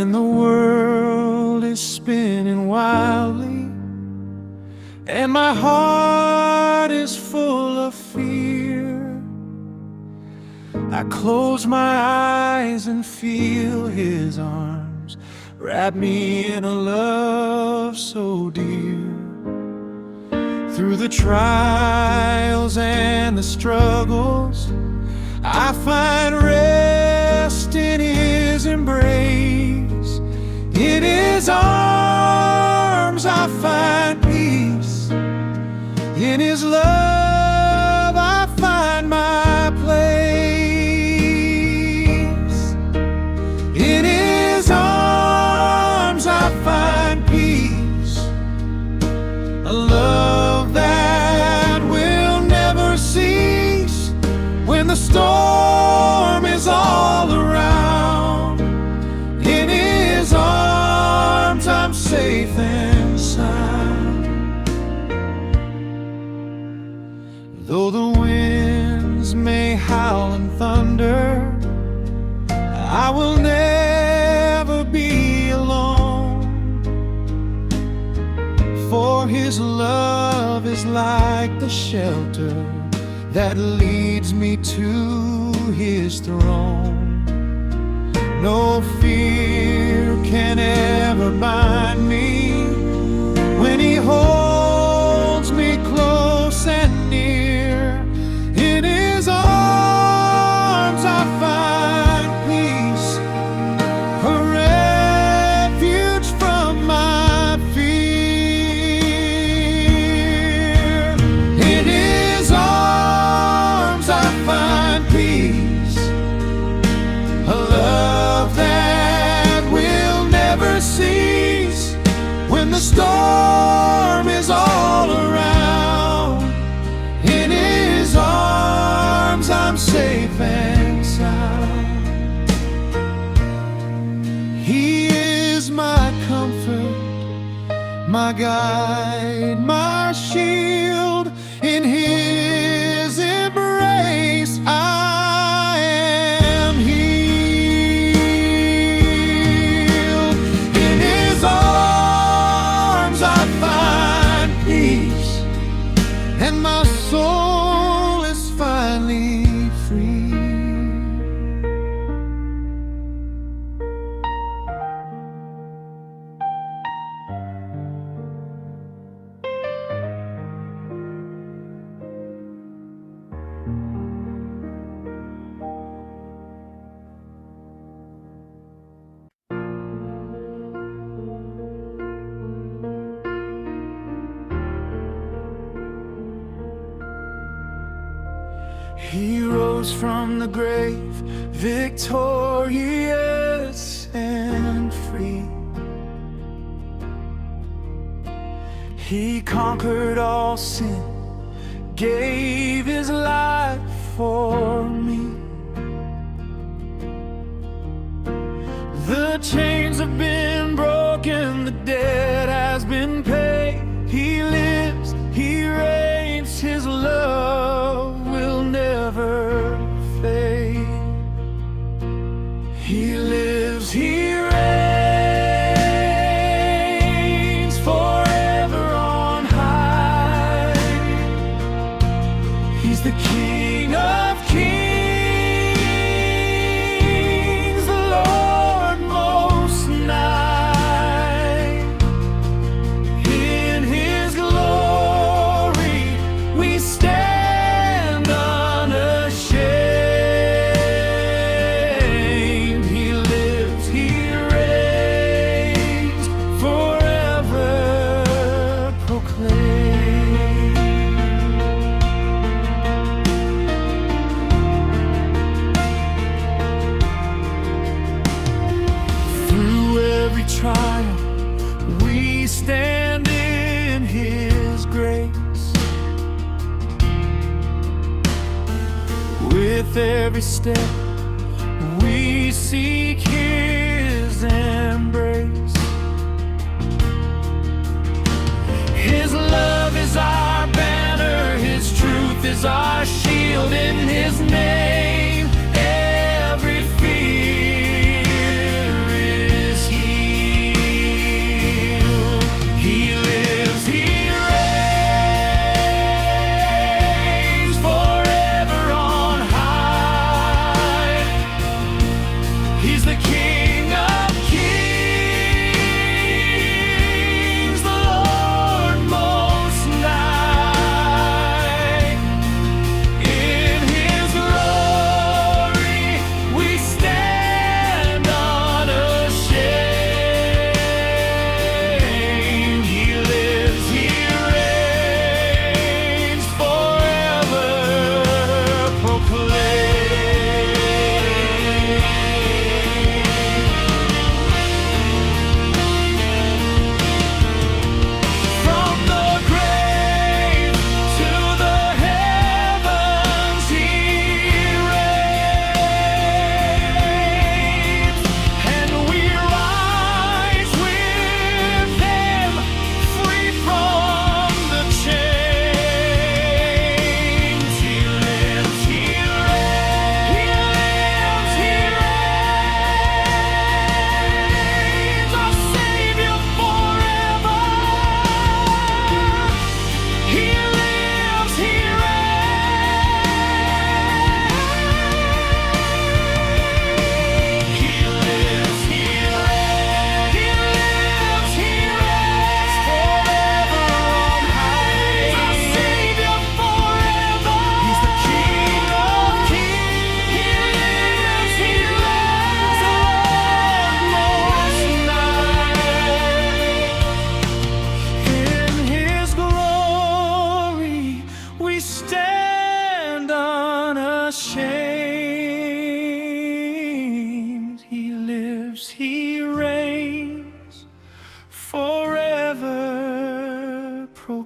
when the world is spinning wildly and my heart is full of fear. I close my eyes and feel his arms wrap me in a love so dear. Through the trials and the struggles, I find rest in his embrace. In his arms I find peace. In his love I find my place. In his arms I find peace. A love that will never cease when the storm is all around. In his arms I'm safe and sound. Though the winds may howl and thunder, I will never be alone. For his love is like the shelter that leads me to his throne. No fear can ever bind me when he holds me close and near. In his arms I find peace, a refuge from my fear. In his arms I find peace, a love that will never cease when the storm is all around. In his arms I'm safe and sound. He is my comfort, my guide, my shield. In his embrace I am healed. In his arms I find peace, and my soul is finally free. He rose from the grave, victorious and free. He conquered all sin, gave his life for me. The chains have been broken, the debt has been paid. He lives, he reigns, his love will never fade. He lives, he reigns forever on high. He's the King of Kings, the Lord Most High. In his glory we stand unashamed. He lives, he reigns, forever proclaimed. Through every trial we stand in his grace. With every step we seek his embrace. His love is our banner, his truth is our shield. In his name every fear is healed.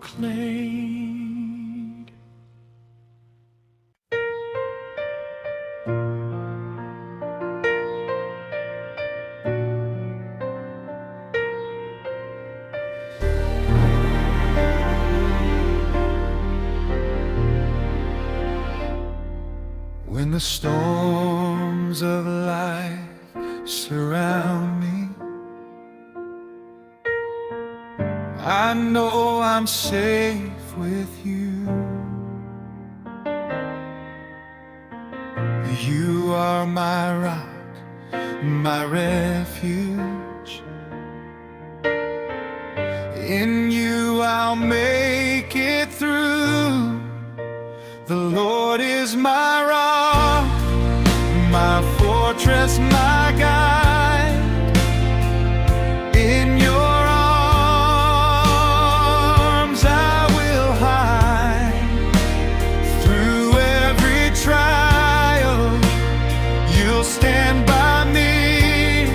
proclaimed. When the storms of life surround me, I know I'm safe with you. You are my rock, my refuge. In you I'll make it through. The Lord is my rock, my fortress, my guide. In your arms I will hide. Through every trial, you'll stand by me.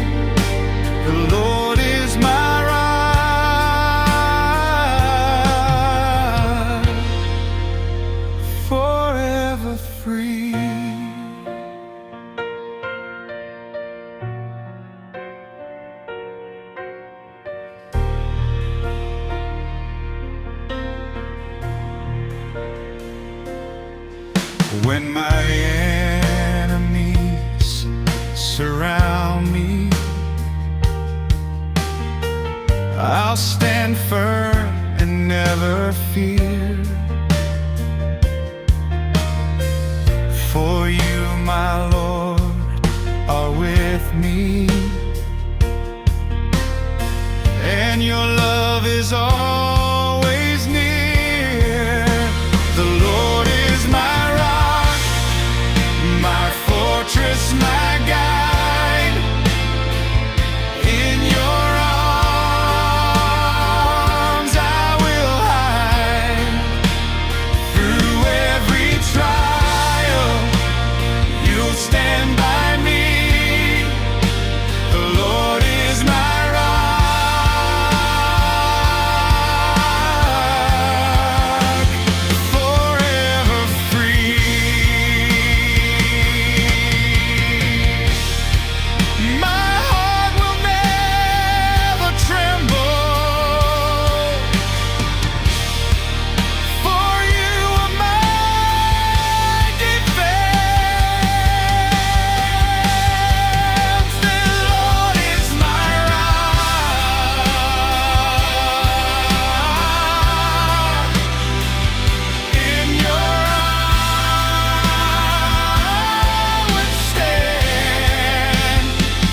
The Lord is my rock, forever free. When my enemies surround me, I'll stand firm and never fear. For you, my Lord, are with me, and your love is always near. The Lord is my rock, my fortress, my guide. In your arms I will hide. Through every trial, you'll stand by me. The Lord is my rock, forever free. My heart will never tremble, for you are my defense. The Lord is my rock. In your arms I would stand.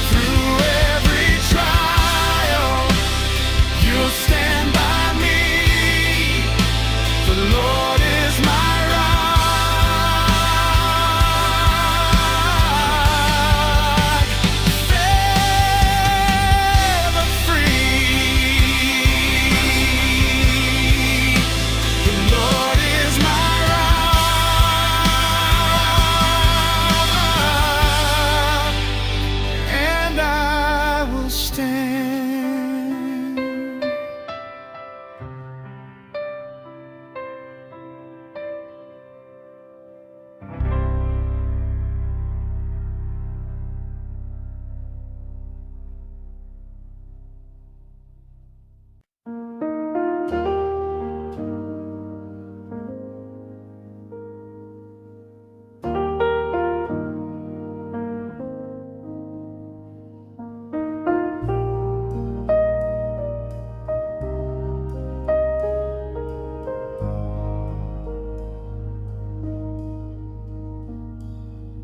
Through every trial, you'll stand by me. The Lord is my rock, forever free. The Lord is my rock, and I will stand.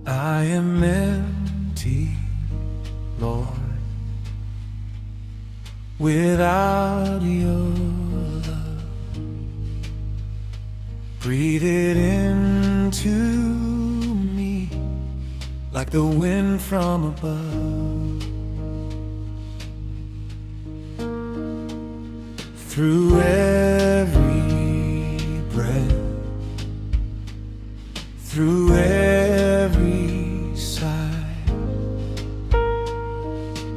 I am empty, Lord, without your love. Breathe it into me like the wind from above. Through every breath, through every sigh,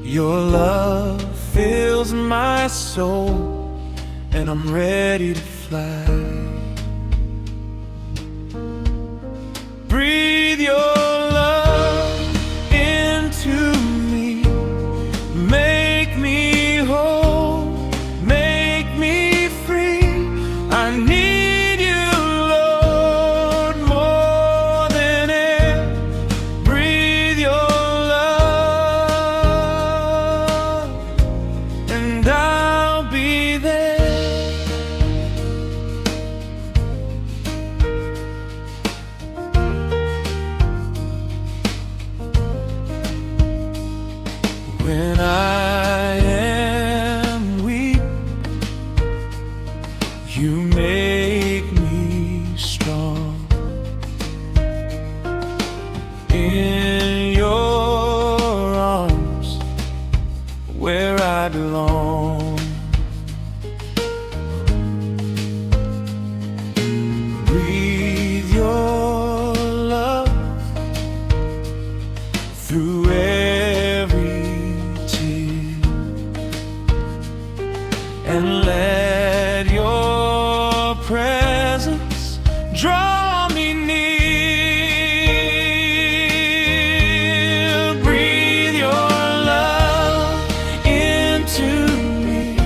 your love fills my soul, and I'm ready to fly. fly. Breathe your love into me, make me whole, make me free. I need you, Lord, more than air. Breathe your love, and I'll be there. When I am weak, you make me strong. In your arms, where I belong. Breathe your love through every tear, and let your presence draw me near. Breathe your love into me,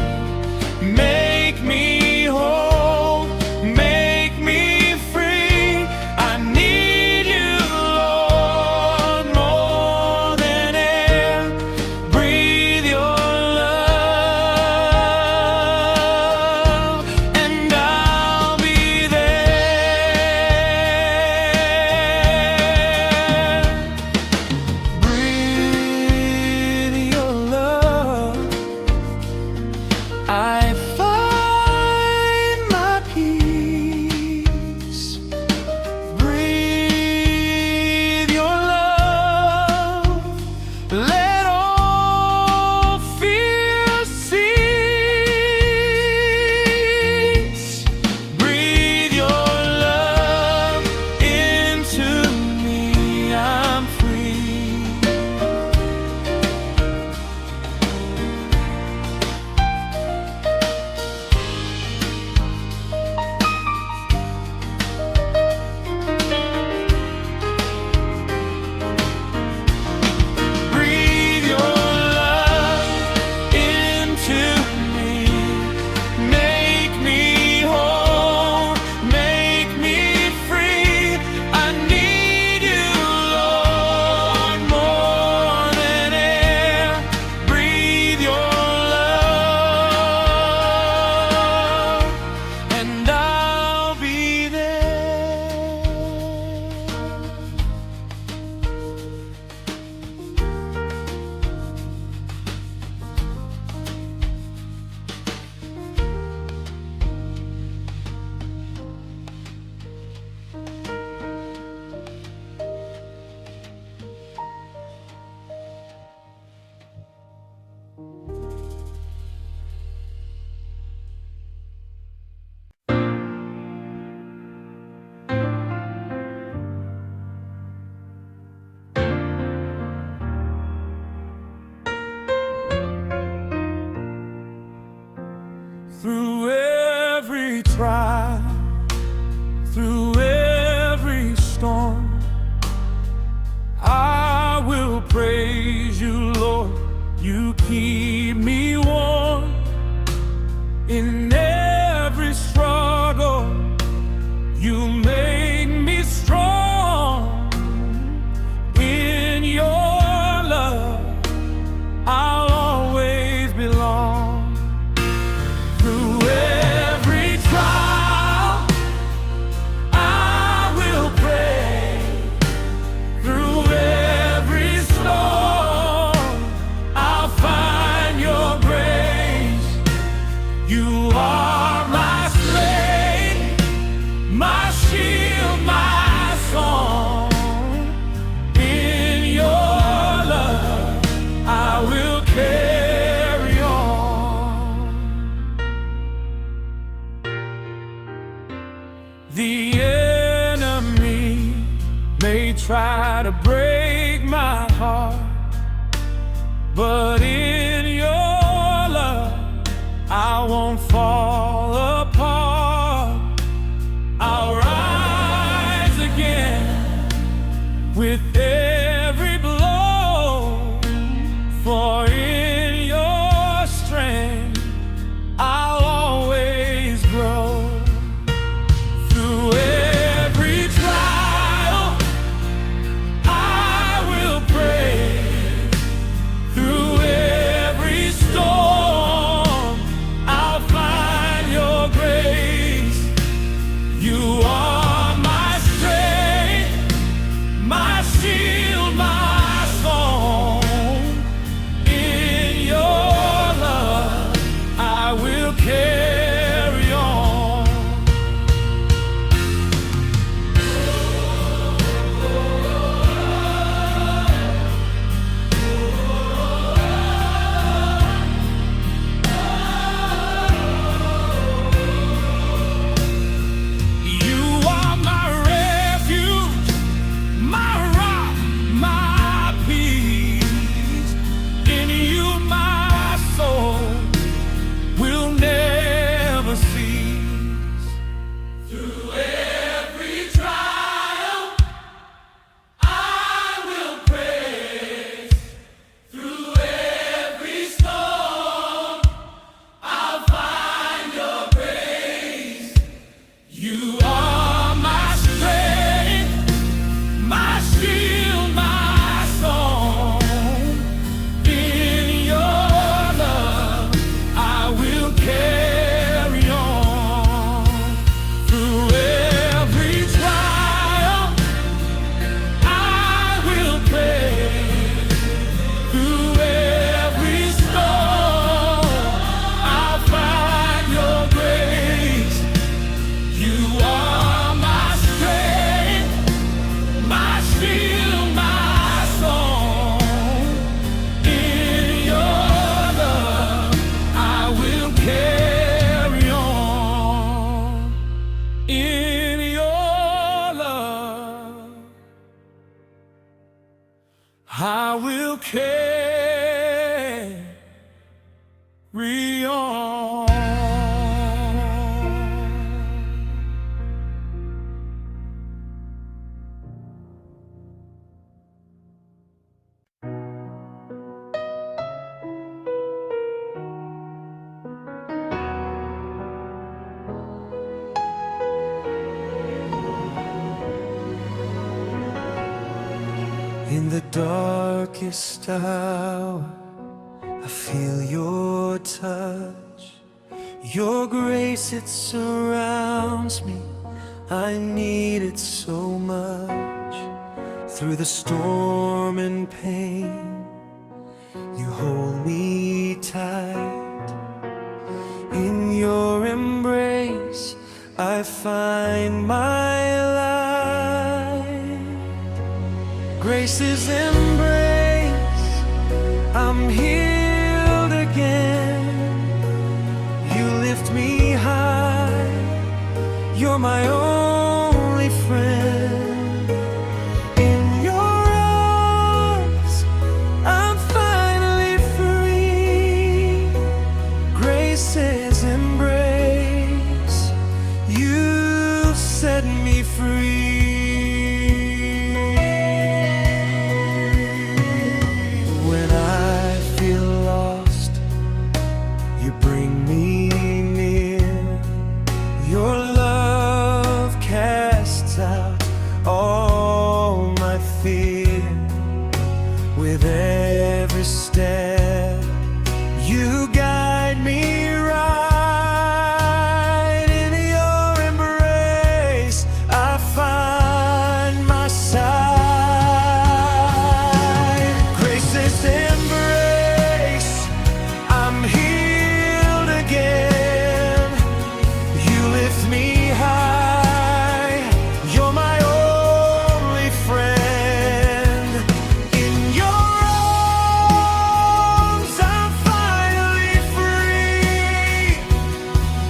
make me whole, make me free. I need you, Lord, more than air. Breathe your love, and I'll be there. Breathe your love, I find my peace. Breathe your love, let all fear cease. Breathe your love into me, I'm free. Breathe your love into me, make me whole, make me free. I need you, Lord, more than air. Breathe your love, and I'll be there. Through every trial, through every storm, I will praise you, Lord. You keep me warm. In every struggle, you make me strong. In your love, I'll always belong. Through every trial, I will pray. Through every storm, I'll find your grace. You are my strength, my shield, my song. In your love, I will carry on. The enemy may try to break my heart, but in your love I won't fall apart. In the darkest hour, I feel your touch. Your grace, it surrounds me. I need it so much. Through the storm and pain, you hold me tight. In your embrace, I find my light. Grace's embrace, I'm healed again. You lift me high, you're my only friend. In your arms, I'm finally free. Grace's embrace, you set me free. When I feel lost, you bring me near. Your love casts out all my fear. With every step, you guide me right. In your embrace, I find my side. Grace's embrace, I'm healed again. You lift me high, you're my only friend. In your arms, I'm finally free.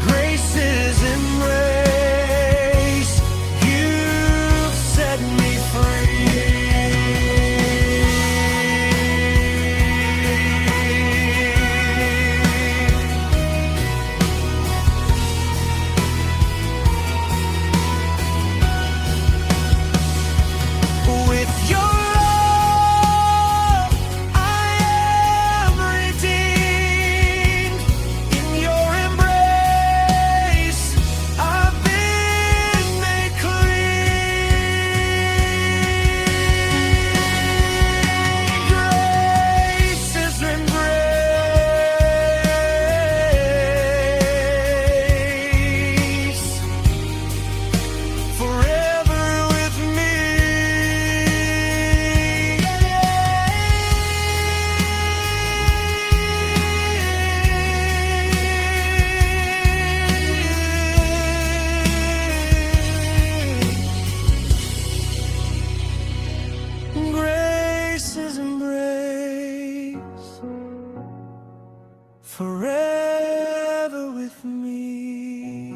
Grace's embrace, you set me free. With your love, I am redeemed. In your embrace, I've been made clean. Grace's embrace, forever with me. Grace's embrace, forever with me.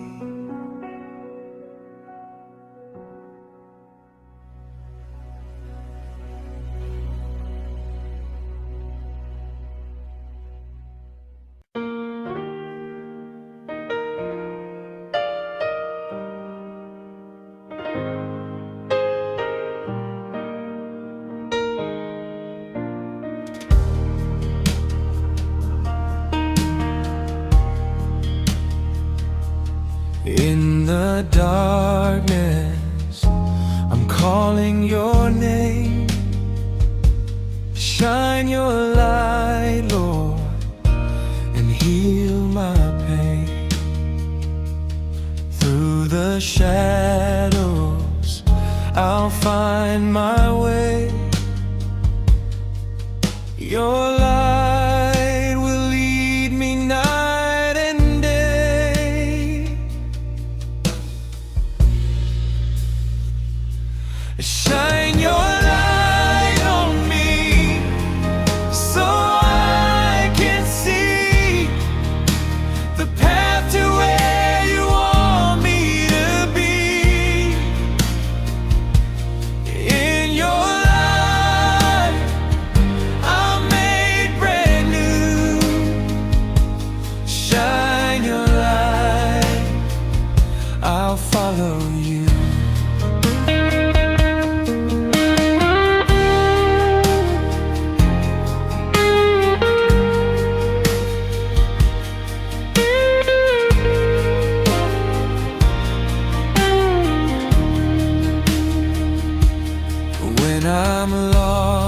In the darkness, I'm calling your name. Shine your light, Lord, and heal my pain. Through the shadows, I'll find my way. Your light will lead me night and day. Shine your light on me so I can see the path to where you want me to be. In your light, I'm made brand new. Shine your light, I'll follow you. When I'm lost,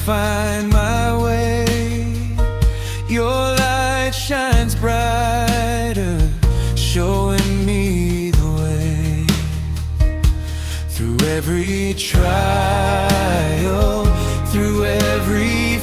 find my way. Your light shines brighter, showing me the way. Through every trial, through every